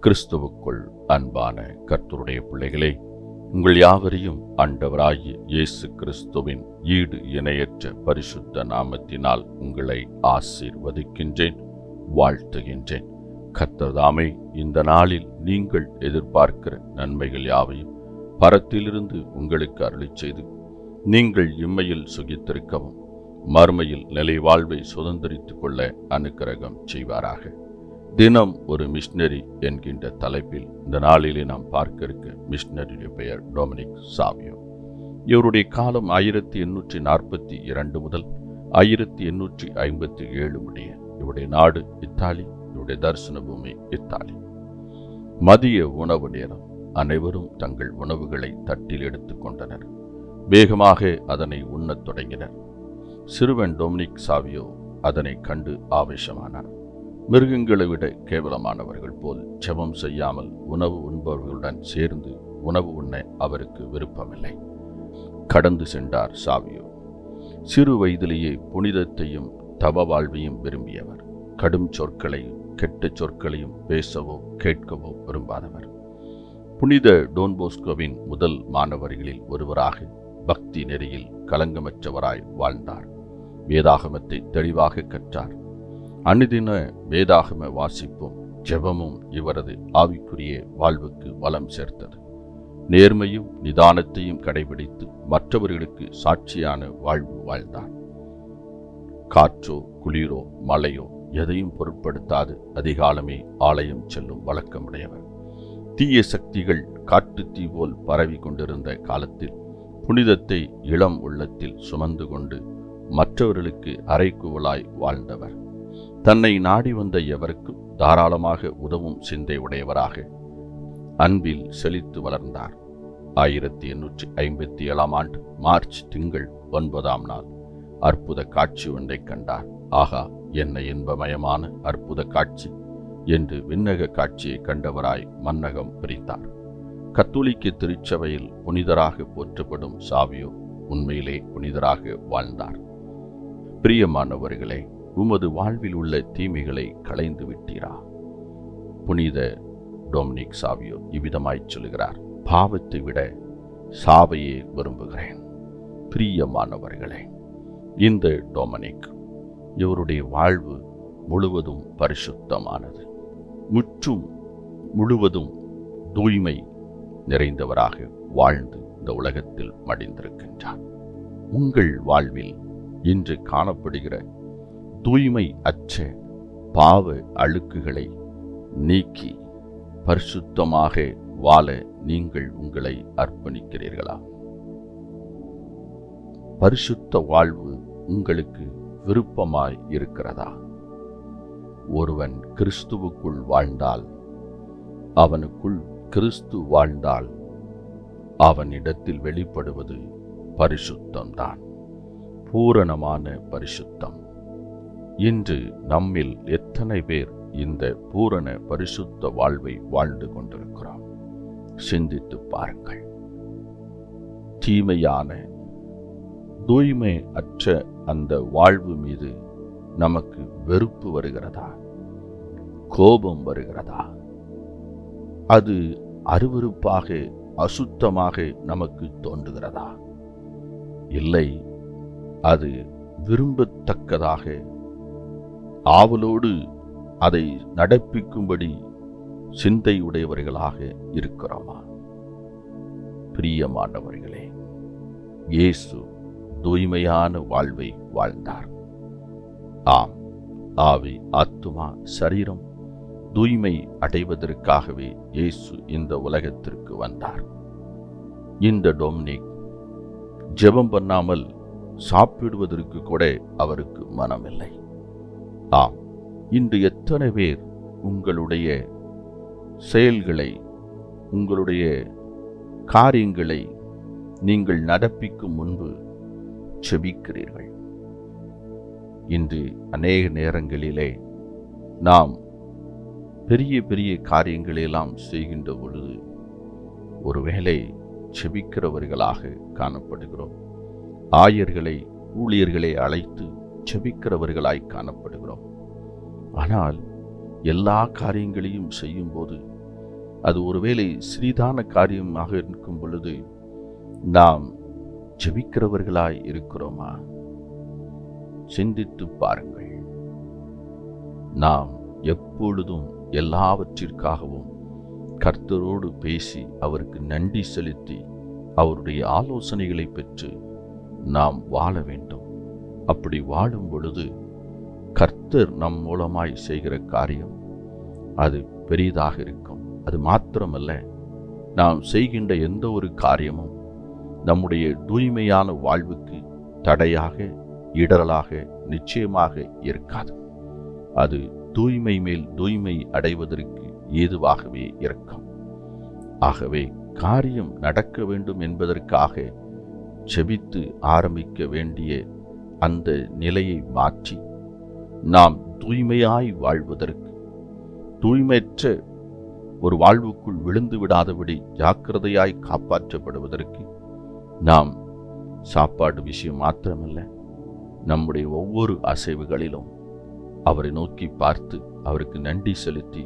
கிறிஸ்துவுக்குள் அன்பான கர்த்தருடைய பிள்ளைகளே, உங்கள் யாவரையும் ஆண்டவராகிய இயேசு கிறிஸ்துவின் ஈடு இணையற்ற பரிசுத்த நாமத்தினால் உங்களை ஆசீர்வதிக்கின்றேன், வாழ்த்துகின்றேன். கர்த்தர் தாமே இந்த நாளில் நீங்கள் எதிர்பார்க்கிற நன்மைகள் யாவையும் பரத்திலிருந்து உங்களுக்கு அருளிச் செய்து நீங்கள் இம்மையில் சுகித்திருக்கவும் மறுமையில் நிலை வாழ்வை சுதந்திரித்துக் கொள்ள அனுக்கிரகம் செய்வாராக. தினம் ஒரு மிஷனரி என்கின்ற தலைப்பில் இந்த நாளிலே நாம் பார்க்க இருக்க மிஷனரியுடைய பெயர் டொமினிக் சாவியோ. இவருடைய காலம் 1842 முதல் 1857 முடிய. இவருடைய நாடு இத்தாலி, இவருடைய தரிசன பூமி இத்தாலி. மதிய உணவு நேரம். அனைவரும் தங்கள் உணவுகளை தட்டில் எடுத்துக் கொண்டனர். வேகமாக அதனை உண்ணத் தொடங்கினர். சிறுவன் டொமினிக் சாவியோ அதனை கண்டு ஆவேசமானார். மிருகங்களை விட கேவலமானவர்கள் போல் ஜெபம் செய்யாமல் உணவு உண்பவர்களுடன் சேர்ந்து உணவு உண்ண அவருக்கு விருப்பமில்லை. கடந்து சென்றார் சாவியோ. சிறு வயதிலேயே புனிதத்தையும் தவ வாழ்வையும் விரும்பியவர். கடும் சொற்களையும் கெட்ட சொற்களையும் பேசவோ கேட்கவோ விரும்பாதவர். புனித டோன் போஸ்கோவின் முதல் மாணவர்களில் ஒருவராக பக்தி நெறியில் கலங்கமற்றவராய் வாழ்ந்தார். வேதாகமத்தை தெளிவாக கற்றார். அனுதின வேதாகம வாசிப்பும் ஜெபமும் இவரது ஆவிக்குரிய வாழ்வுக்கு வளம் சேர்த்தது. நேர்மையும் நிதானத்தையும் கடைபிடித்து மற்றவர்களுக்கு சாட்சியான வாழ்வு வாழ்ந்தார். காற்றோ குளிரோ மழையோ எதையும் பொருட்படுத்தாது அதிகாலமே ஆலயம் செல்லும் வழக்கமுடையவர். தீய சக்திகள் காட்டு தீ போல் பரவி கொண்டிருந்த காலத்தில் புனிதத்தை இளம் உள்ளத்தில் சுமந்து கொண்டு மற்றவர்களுக்கு அறைகூவலாய் வாழ்ந்தவர். தன்னை நாடி வந்த எவருக்கும் தாராளமாக உதவும் சிந்தை உடையவராக அன்பில் செழித்து வளர்ந்தார். 1857 ஆண்டு மார்ச் திங்கள் 9ஆம் நாள் அற்புத காட்சி ஒன்றை கண்டார். ஆகா, என்ன இன்பமயமான அற்புத காட்சி என்று விண்ணக காட்சியை கண்டவராய் மன்னகம் பிரித்தார். கத்தோலிக்க திருச்சபையில் புனிதராக போற்றப்படும் சாவியோ உண்மையிலே புனிதராக வாழ்ந்தார். பிரியமானவர்களே, உமது வாழ்வில் உள்ள தீமைகளை களைந்து விட்டீரா? புனித டொமினிக் சாவியோ இவ்விதமாய் சொல்கிறார், பாவத்தை விட சாவையே விரும்புகிறேன். பிரியமானவர்களே, இந்த டொமினிக் இவருடைய வாழ்வு முழுவதும் பரிசுத்தமானது. முழுவதும் தூய்மை நிறைந்தவராக வாழ்ந்து இந்த உலகத்தில் மடிந்திருக்கின்றார். உங்கள் வாழ்வில் இன்று காணப்படுகிற தூய்மை அற்ற பாவ அழுக்குகளை நீக்கி பரிசுத்தமாக வாழ நீங்கள் உங்களை அர்ப்பணிக்கிறீர்களா? பரிசுத்த வாழ்வு உங்களுக்கு விருப்பமாய் இருக்கிறதா? ஒருவன் கிறிஸ்துவுக்குள் வாழ்ந்தால், அவனுக்குள் கிறிஸ்து வாழ்ந்தால் அவனிடத்தில் வெளிப்படுவது பரிசுத்தம்தான், பூரணமான பரிசுத்தம். இன்று நம்மில் எத்தனை பேர் இந்த பூரண பரிசுத்த வாழ்வை வாழ்ந்து கொண்டிருக்கிறோம்? சிந்தித்து பாருங்கள். தீமையான தூய்மை அற்ற அந்த வாழ்வு மீது நமக்கு வெறுப்பு வருகிறதா? கோபம் வருகிறதா? அது அருவருப்பாக அசுத்தமாக நமக்கு தோன்றுகிறதா? இல்லை, அது விரும்பத்தக்கதாக ஆவலோடு அதை நடப்பிக்கும்படி சிந்தை உடையவர்களாக இருக்கிறோமா? பிரியமானவர்களே, இயேசு தூய்மையான வாழ்வை வாழ்ந்தார். ஆம், ஆவி ஆத்துமா சரீரம் தூய்மை அடைவதற்காகவே இயேசு இந்த உலகத்திற்கு வந்தார். இந்த டொமினிக் ஜெபம் பண்ணாமல் சாப்பிடுவதற்கு கூட அவருக்கு மனமில்லை. ஆம், இன்று எத்தனை பேர் உங்களுடைய செயல்களை, உங்களுடைய காரியங்களை நீங்கள் நடப்பிக்கும் முன்பு செபிக்கிறீர்கள்? இன்று அநேக நேரங்களிலே நாம் பெரிய பெரிய காரியங்களெல்லாம் செய்கின்ற பொழுது ஒருவேளை செபிக்கிறவர்களாக காணப்படுகிறோம். ஆயர்களை, ஊழியர்களை அழைத்து செபிக்கிறவர்களாய் காணப்படுகிறோம். ஆனால் எல்லா காரியங்களையும் செய்யும்போது அது ஒருவேளை சிறிதான காரியமாக இருக்கும் பொழுது நாம் ஜெபிக்கிறவர்களாய் இருக்கிறோமா? சிந்தித்து பாருங்கள். நாம் எப்பொழுதும் எல்லாவற்றிற்காகவும் கர்த்தரோடு பேசி அவருக்கு நன்றி செலுத்தி அவருடைய ஆலோசனைகளை பெற்று நாம் வாழ வேண்டும். அப்படி வாழும் பொழுது கர்த்தர் நம் மூலமாய் செய்கிற காரியம் அது பெரிதாக இருக்கும். அது மாத்திரமல்ல, நாம் செய்கின்ற எந்த ஒரு காரியமும் நம்முடைய தூய்மையான வாழ்வுக்கு தடையாக இடரலாக நிச்சயமாக இருக்காது. அது தூய்மை மேல் தூய்மை அடைவதற்கு ஏதுவாகவே இருக்கும். ஆகவே காரியம் நடக்க வேண்டும் என்பதற்காக செபித்து ஆரம்பிக்க வேண்டிய அந்த நிலையை மாற்றி நாம் தூய்மையாய் வாழ்வதற்கு, தூய்மையற்ற ஒரு வாழ்வுக்குள் விழுந்து விடாதபடி ஜாக்கிரதையாய் காப்பாற்றப்படுவதற்கு நாம் சாப்பாடு விஷயம் மாத்திரமல்ல, நம்முடைய ஒவ்வொரு அசைவுகளிலும் அவரை நோக்கி பார்த்து அவருக்கு நன்றி செலுத்தி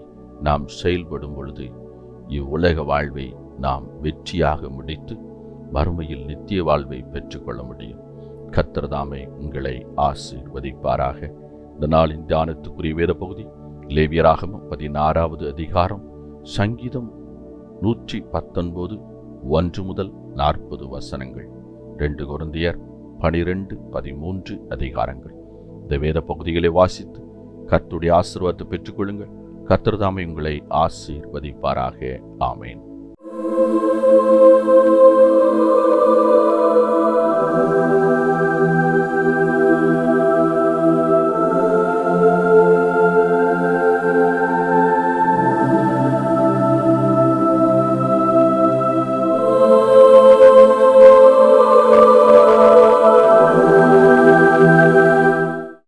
நாம் செயல்படும் பொழுது இவ்வுலக வாழ்வை நாம் வெற்றியாக முடித்து மறுமையில் நித்திய வாழ்வை பெற்றுக்கொள்ள முடியும். கர்த்தர் தாமே உங்களை ஆசீர்வதிப்பாராக. இந்த நாளின் தியானத்துக்குரிய வேத பகுதி லேவியராகமம் 16வது அதிகாரம், சங்கீதம் 119 1 முதல் 40 வசனங்கள், 2 கொரிந்தியர் 12, 13 அதிகாரங்கள். இந்த வேத பகுதிகளை வாசித்து கர்த்தருடைய ஆசீர்வாதத்தை பெற்றுக்கொள்ளுங்கள். கர்த்தர் தாமே உங்களை ஆசீர்வதிப்பாராக. ஆமேன்.